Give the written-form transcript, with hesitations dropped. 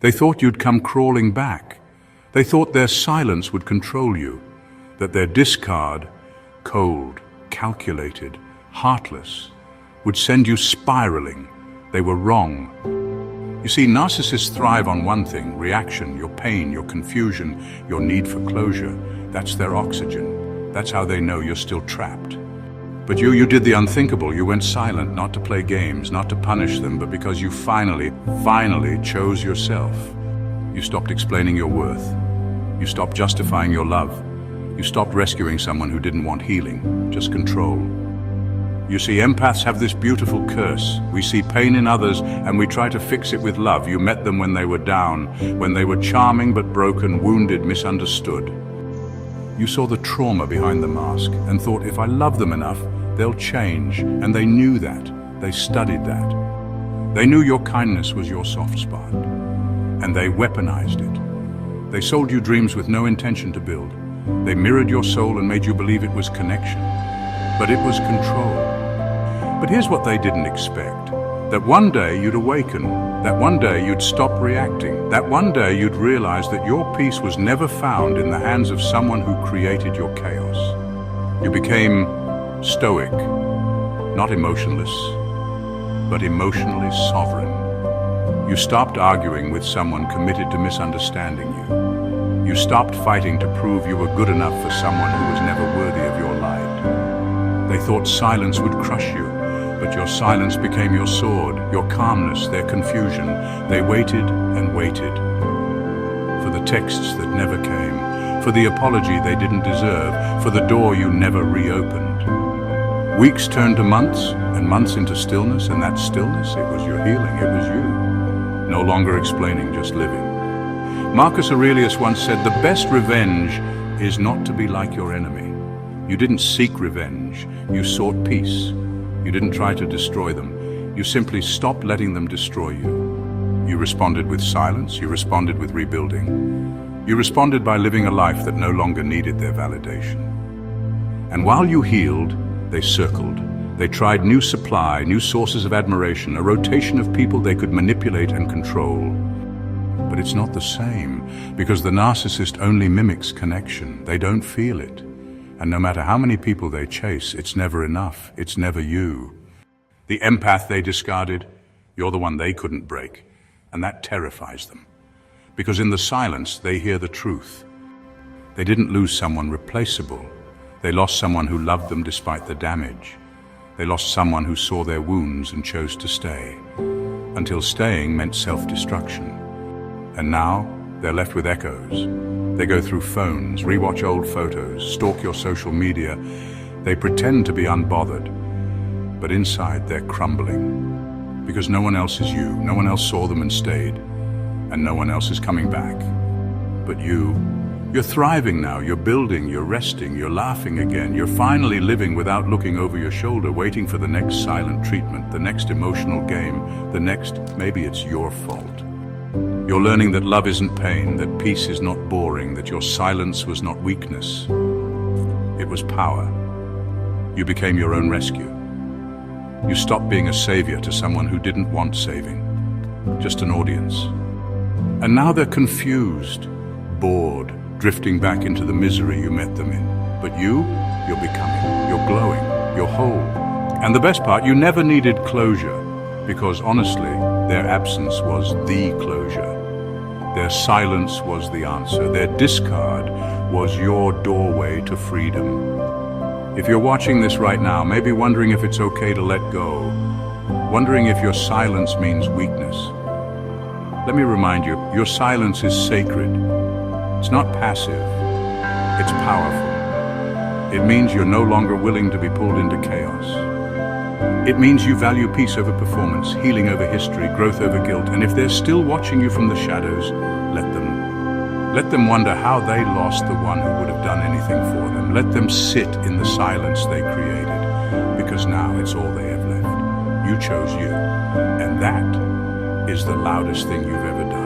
They thought you'd come crawling back. They thought their silence would control you, that their discard, cold, calculated, heartless, would send you spiraling. They were wrong. You see, narcissists thrive on one thing: reaction, your pain, your confusion, your need for closure. That's their oxygen. That's how they know you're still trapped. But you did the unthinkable. You went silent, not to play games, not to punish them, but because you finally chose yourself. You stopped explaining your worth. You stopped justifying your love. You stopped rescuing someone who didn't want healing, just control. You see, empaths have this beautiful curse. We see pain in others and we try to fix it with love. You met them when they were down, when they were charming but broken, wounded, misunderstood. You saw the trauma behind the mask and thought, if I love them enough, they'll change. And they knew that. They studied that. They knew your kindness was your soft spot. And they weaponized it. They sold you dreams with no intention to build. They mirrored your soul and made you believe it was connection. But it was control. But here's what they didn't expect. That one day you'd awaken. That one day you'd stop reacting. That one day you'd realize that your peace was never found in the hands of someone who created your chaos. You became stoic, not emotionless, but emotionally sovereign. You stopped arguing with someone committed to misunderstanding you. You stopped fighting to prove you were good enough for someone who was never worthy of your light. They thought silence would crush you, but your silence became your sword, your calmness, their confusion. They waited and waited for the texts that never came, for the apology they didn't deserve, for the door you never reopened. Weeks turned to months, and months into stillness, and that stillness, it was your healing, it was you. No longer explaining, just living. Marcus Aurelius once said, the best revenge is not to be like your enemy. You didn't seek revenge, you sought peace. You didn't try to destroy them. You simply stopped letting them destroy you. You responded with silence. You responded with rebuilding. You responded by living a life that no longer needed their validation. And while you healed, they circled. They tried new supply, new sources of admiration, a rotation of people they could manipulate and control. But it's not the same, because the narcissist only mimics connection. They don't feel it. And no matter how many people they chase, it's never enough. It's never you. The empath they discarded, you're the one they couldn't break. And that terrifies them. Because in the silence, they hear the truth. They didn't lose someone replaceable. They lost someone who loved them despite the damage. They lost someone who saw their wounds and chose to stay. Until staying meant self-destruction. And now, they're left with echoes. They go through phones, rewatch old photos, stalk your social media. They pretend to be unbothered, but inside they're crumbling. Because no one else is you, no one else saw them and stayed, and no one else is coming back. But you're thriving now, you're building, you're resting, you're laughing again, you're finally living without looking over your shoulder, waiting for the next silent treatment, the next emotional game, the next, maybe it's your fault. You're learning that love isn't pain, that peace is not boring, that your silence was not weakness. It was power. You became your own rescue. You stopped being a savior to someone who didn't want saving, just an audience. And now they're confused, bored, drifting back into the misery you met them in. But you're becoming, you're glowing, you're whole. And the best part, you never needed closure, because honestly, their absence was the closure. Their silence was the answer. Their discard was your doorway to freedom. If you're watching this right now, maybe wondering if it's okay to let go, wondering if your silence means weakness, let me remind you, your silence is sacred. It's not passive, it's powerful. It means you're no longer willing to be pulled into chaos. It means you value peace over performance, healing over history, growth over guilt, and if they're still watching you from the shadows, let them. Let them wonder how they lost the one who would have done anything for them. Let them sit in the silence they created, because now it's all they have left. You chose you, and that is the loudest thing you've ever done.